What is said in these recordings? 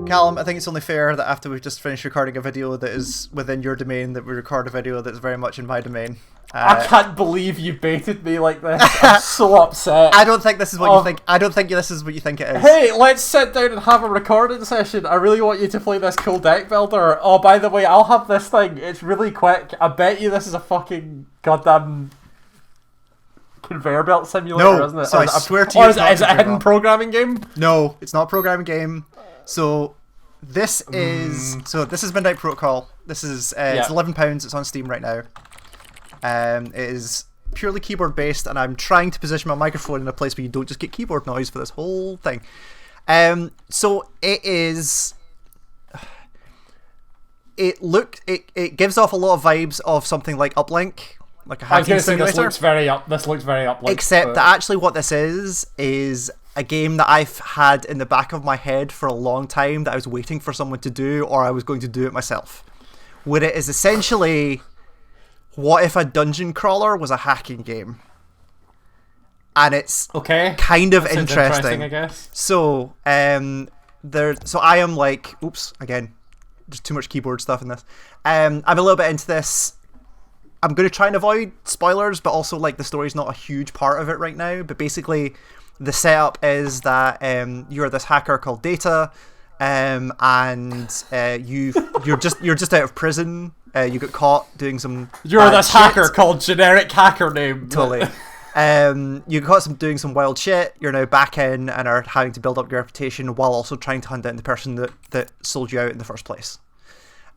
Callum, I think it's only fair that after we've just finished recording a video that is within your domain, that we record a video that's very much in my domain. I can't believe you baited me like this. I'm so upset. I don't think this is what you think. I don't think this is what you think it is. Hey, let's sit down and have a recording session. I really want you to play this cool deck builder. Oh, by the way, I'll have this thing. It's really quick. I bet you this is a fucking goddamn conveyor belt simulator, isn't it? So I swear to you, is it a hidden programming game? No, it's not a programming game. So this is this is Midnight Protocol. This is it's £11. It's on Steam right now. It is purely keyboard based, and I'm trying to position my microphone in a place where you don't just get keyboard noise for this whole thing. So it is. It gives off a lot of vibes of something like Uplink. Like a hacking simulator. This looks very Uplink. Except that actually what this is a game that I've had in the back of my head for a long time that I was waiting for someone to do, or I was going to do it myself. Where it is essentially, what if a dungeon crawler was a hacking game? And it's kind of interesting, I guess. So so I am like, oops, again, there's too much keyboard stuff in this. I'm a little bit into this. I'm going to try and avoid spoilers, but also like the story's not a huge part of it right now. But basically, the setup is that you're this hacker called Data, and you're just out of prison. You got caught doing some. You're this hacker called generic hacker name. Totally. You got doing some wild shit. You're now back in and are having to build up your reputation while also trying to hunt down the person that sold you out in the first place.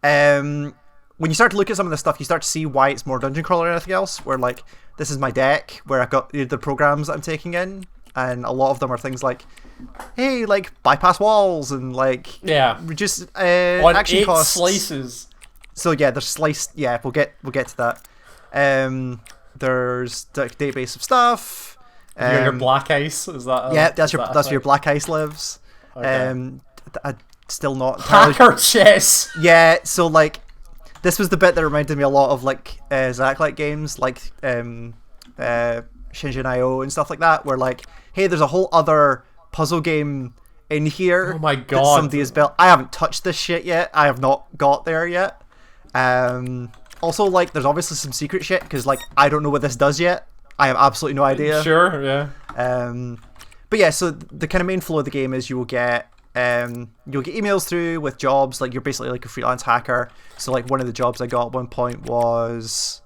When you start to look at some of this stuff, you start to see why it's more dungeon crawler than anything else. Where like, this is my deck where I've got the programs that I'm taking in, and a lot of them are things like, hey, like bypass walls and like reduce action costs. Slices. So yeah, there's sliced. Yeah, we'll get to that. There's the database of stuff. Your black ice, is that? That's where your black ice lives. Okay. Still not hacker chess. Yeah, so like. This was the bit that reminded me a lot of like Zack-like games like Shinjin.io and stuff like that, where like, hey, there's a whole other puzzle game in here. Oh my god! That somebody has built. I haven't touched this shit yet. I have not got there yet. Also, like, there's obviously some secret shit because like I don't know what this does yet. I have absolutely no idea. Sure, yeah. But yeah, so the kind of main flow of the game is you'll get emails through with jobs. Like, you're basically like a freelance hacker. So like one of the jobs I got at one point was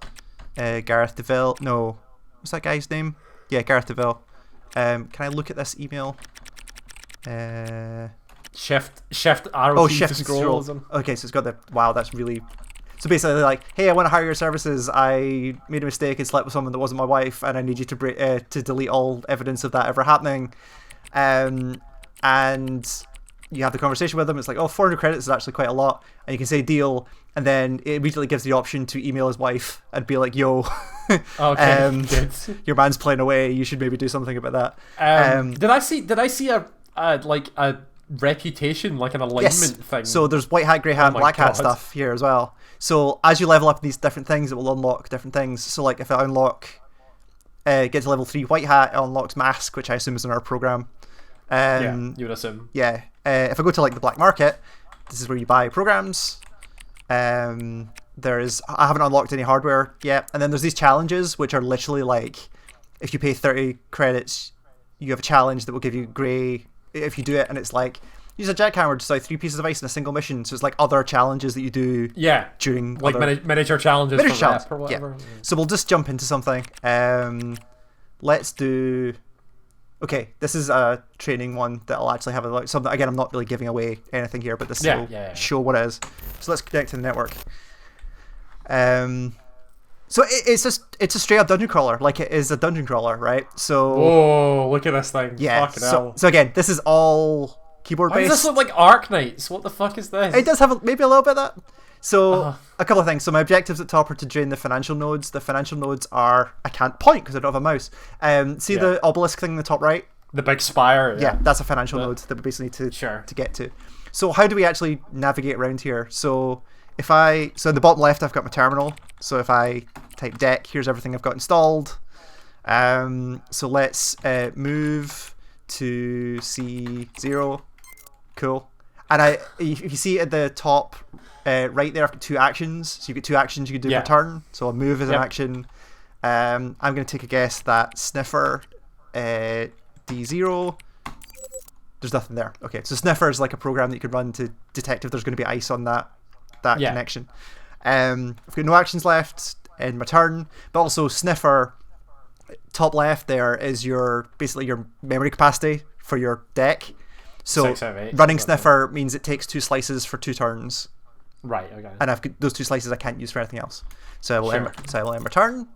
Gareth DeVille. No, what's that guy's name? Yeah, Gareth DeVille. Can I look at this email? Shift arrow. Shift to scroll. Okay, so it's got the that's really. So basically, like, hey, I want to hire your services. I made a mistake and slept with someone that wasn't my wife, and I need you to delete all evidence of that ever happening. And you have the conversation with them. It's like, 400 credits is actually quite a lot, and you can say deal, and then it immediately gives the option to email his wife and be like, yo, your man's playing away. You should maybe do something about that. Did I see a reputation, like an alignment thing? So there's white hat, grey hat, and black hat stuff here as well. So as you level up these different things, it will unlock different things. So like if I unlock get to level 3 white hat, it unlocks mask, which I assume is in our program. You would assume. Yeah. If I go to like the black market, this is where you buy programs. I haven't unlocked any hardware yet, and then there's these challenges which are literally like, if you pay 30 credits, you have a challenge that will give you grey if you do it, and it's like, use a jackhammer to destroy 3 pieces of ice in a single mission. So it's like other challenges that you do during like miniature challenges or whatever. Yeah. So we'll just jump into something. Let's do. Okay, this is a training one that I'll actually have something. Again, I'm not really giving away anything here, but this will show what it is. So let's connect to the network. So it's a straight up dungeon crawler. Like, it is a dungeon crawler, right? So whoa, look at this thing. Yeah. So again, this is all keyboard based. Why does this look like Arknights? What the fuck is this? It does have maybe a little bit of that. So a couple of things. So my objectives at top are to drain the financial nodes. The financial nodes are, I can't point because I don't have a mouse. See the obelisk thing in the top right? The big spire. Yeah, that's a financial node that we basically need to get to. So how do we actually navigate around here? So in the bottom left, I've got my terminal. So if I type deck, here's everything I've got installed. So let's move to C0. Cool. And if you see at the top right there, I've got 2 actions. So you get 2 actions you can do per turn. So a move is an action. I'm going to take a guess that Sniffer D0. There's nothing there. Okay, so Sniffer is like a program that you could run to detect if there's going to be ice on that connection. I've got no actions left in my turn, but also Sniffer, top left there is basically your memory capacity for your deck. So 6 out of 8, running Sniffer means it takes 2 slices for 2 turns. Right, okay. And I've got those 2 slices I can't use for anything else. So I will end my turn.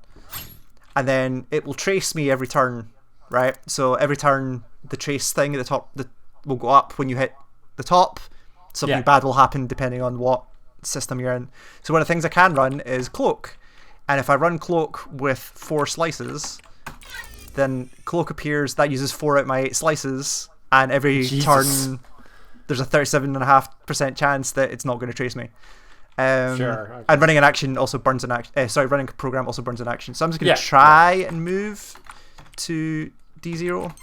And then it will trace me every turn, right? So every turn, the trace thing at the top will go up when you hit the top. Something bad will happen depending on what system you're in. So one of the things I can run is Cloak. And if I run Cloak with 4 slices, then Cloak appears. That uses 4 out of my 8 slices. And every turn, there's a 37.5% chance that it's not going to trace me. Okay. And running an action also burns an action. Running a program also burns an action. So I'm just going to try and move to D0.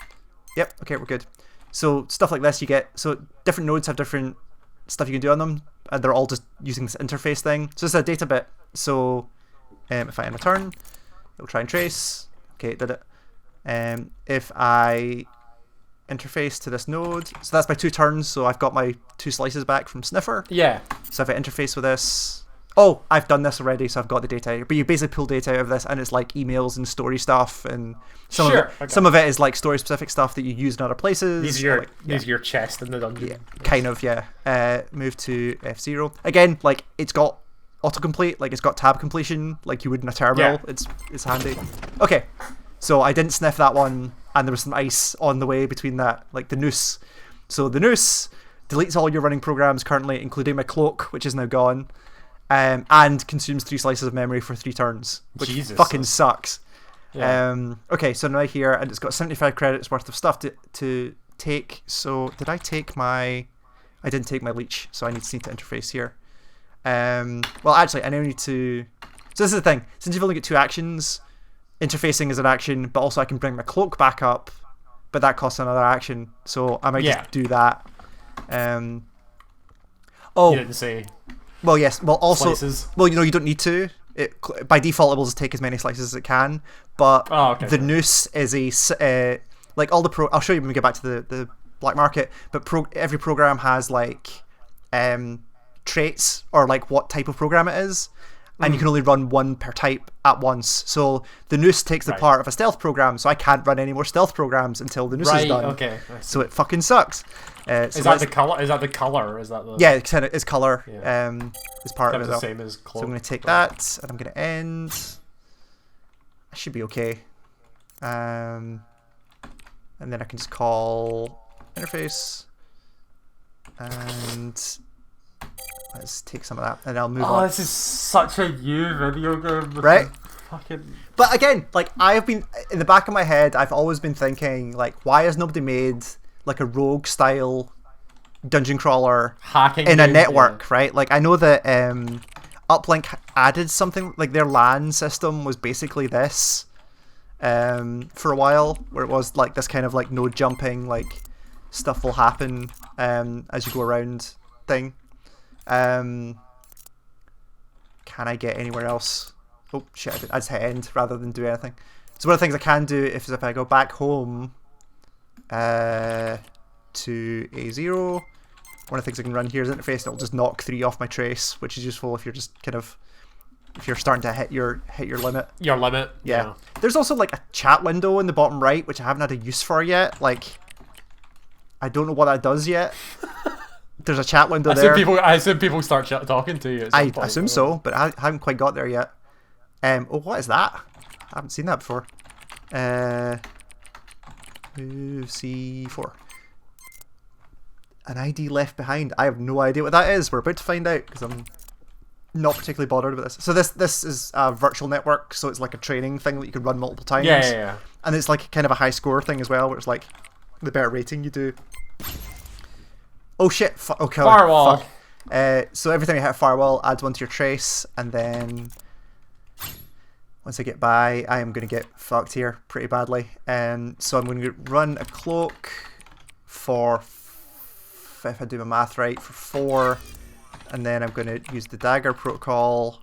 Yep, okay, we're good. So stuff like this you get. So different nodes have different stuff you can do on them. And they're all just using this interface thing. So this is a data bit. So if I end a turn, it'll try and trace. Okay, it did it. If I interface to this node, so that's my 2 turns, so I've got my 2 slices back from Sniffer. Yeah. So if I interface with this, I've done this already, so I've got the data. But you basically pull data out of this, and it's like emails and story stuff, and some of it is like story specific stuff that you use in other places. These are your chest in the dungeon. Yeah, kind of, yeah. Move to F0 again. Like it's got autocomplete, like it's got tab completion, like you would in a terminal. Yeah. It's handy. Okay, so I didn't sniff that one. And there was some ice on the way between that, like the noose. So the noose deletes all your running programs currently, including my Cloak, which is now gone, and consumes 3 slices of memory for 3 turns, which fucking sucks. Yeah. Okay, so now here, and it's got 75 credits worth of stuff to take. So did I take my... I didn't take my leech, so I need to interface here. Well, actually, I now need to... So this is the thing. Since you've only got 2 actions... Interfacing is an action, but also I can bring my Cloak back up, but that costs another action, so I might just do that. You didn't say. Well, yes. Well, also, slices. Well, you don't need to. By default, it will just take as many slices as it can. But the noose is like all the I'll show you when we get back to the black market. But every program has like traits or like what type of program it is. And you can only run 1 per type at once. So the noose takes the part of a stealth program, so I can't run any more stealth programs until the noose is done. Okay. So it fucking sucks. Is that the color? Is that the color? Is that the? Yeah, it's color. Is part of it. The same as Cloak. So I'm going to take that, and I'm going to end. I should be okay. And then I can just call interface, and let's take some of that, and I'll move on. This is such a you video game, right? Fucking. But again, like I've been in the back of my head, I've always been thinking, like, why has nobody made like a rogue style dungeon crawler hacking in a network, right? Like I know that Uplink added something, like their LAN system was basically this for a while, where it was like this kind of like node jumping, like stuff will happen as you go around thing. Can I get anywhere else? Oh shit, I just hit end rather than do anything. So one of the things I can do if I go back home to A0, one of the things I can run here is interface, and it'll just knock 3 off my trace, which is useful if you're just kind of, if you're starting to hit your limit. Your limit. Yeah. There's also like a chat window in the bottom right, which I haven't had a use for yet. Like, I don't know what that does yet. There's a chat window there. I assume people start talking to you at some point. I assume so, but I haven't quite got there yet. What is that? I haven't seen that before. C4. An ID left behind. I have no idea what that is. We're about to find out because I'm not particularly bothered about this. So this is a virtual network, so it's like a training thing that you can run multiple times. Yeah. And it's like kind of a high score thing as well, where it's like the better rating you do. Oh shit! Okay. Firewall. Fuck. So every time you hit a firewall, adds 1 to your trace, and then once I get by, I am going to get fucked here pretty badly. So I'm going to run a Cloak for if I do my math right, for 4, and then I'm going to use the dagger protocol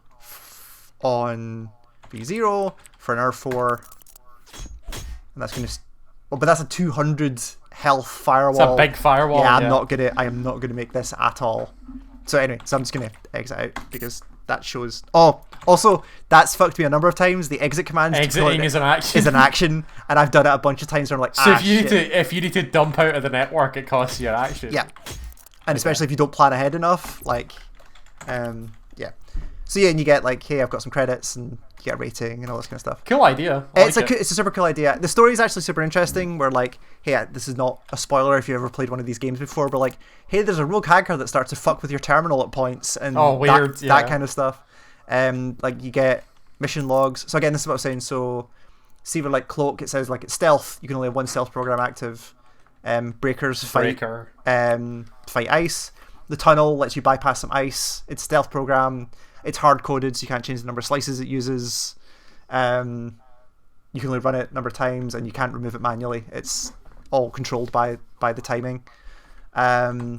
on V0 for another 4, and that's going to. Well, but that's a 200 health firewall. It's a big firewall. Yeah, I am not gonna make this at all. So anyway, so I'm just gonna exit out because that shows. Oh, also that's fucked me a number of times. The exit command is an action. Is an action, and I've done it a bunch of times where I'm like, so shit. if you need to dump out of the network, it costs you an action. Yeah, and especially if you don't plan ahead enough, like, yeah. So yeah, and you get like, hey, I've got some credits, and you get a rating and all this kind of stuff. Cool idea. It's a super cool idea. The story is actually super interesting. Where like, hey, this is not a spoiler if you ever played one of these games before, but like, hey, there's a rogue hacker that starts to fuck with your terminal at points and that kind of stuff. Like you get mission logs. So again, this is what I was saying. So see with like Cloak, it says like it's stealth. You can only have one stealth program active. Breakers fight ice. The tunnel lets you bypass some ice. It's stealth program. It's hard coded, so you can't change the number of slices it uses. You can only run it a number of times, and you can't remove it manually. It's all controlled by the timing. So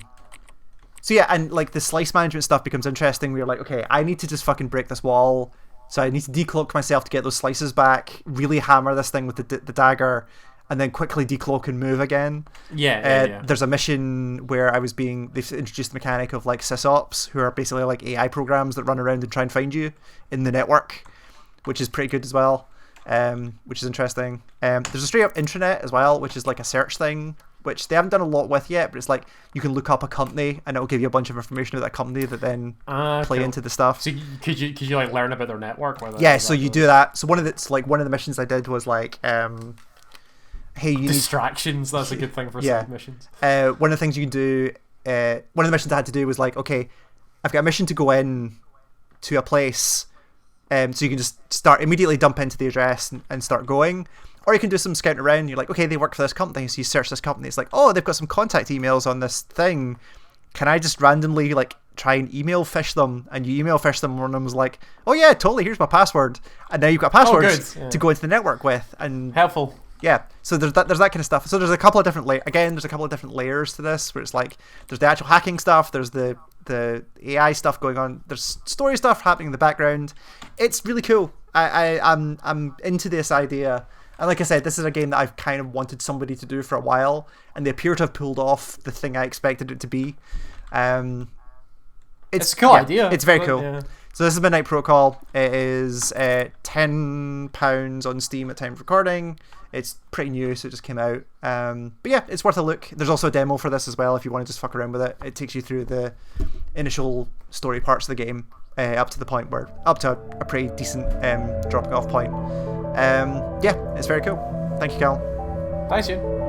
yeah, and like the slice management stuff becomes interesting. Where you're like, okay, I need to just fucking break this wall, so I need to decloak myself to get those slices back. Really hammer this thing with the dagger, and then quickly decloak and move again. Yeah. There's a mission where they've introduced the mechanic of like sysops, who are basically like AI programs that run around and try and find you in the network, which is pretty good as well, which is interesting. There's a straight up intranet as well, which is like a search thing, which they haven't done a lot with yet, but it's like you can look up a company and it'll give you a bunch of information about that company that then play into the stuff. So could you like learn about their network? Yeah, so you do that. So one of the missions I did was like, hey, you distractions. That's a good thing for side missions. One of the things you can do, one of the missions I had to do was like, okay, I've got a mission to go in to a place, so you can just immediately dump into the address and start going, or you can do some scouting around. You're like, okay, they work for this company, so you search this company. It's like, oh, they've got some contact emails on this thing. Can I just randomly like try and email fish them? And you email fish them, and one of them was like, oh yeah, totally. Here's my password, and now you've got passwords to go into the network with. And helpful. Yeah, so there's that kind of stuff. So there's a couple of different layers to this, where it's like there's the actual hacking stuff, there's the AI stuff going on, there's story stuff happening in the background. It's really cool. I'm into this idea, and like I said, this is a game that I've kind of wanted somebody to do for a while, and they appear to have pulled off the thing I expected it to be. It's a cool idea. It's very cool. Yeah. So this is Midnight Protocol. It is £10 on Steam at time of recording. It's pretty new, so it just came out. But yeah, it's worth a look. There's also a demo for this as well if you want to just fuck around with it. It takes you through the initial story parts of the game up to a pretty decent dropping off point. Yeah, it's very cool. Thank you, Cal. Thanks, you.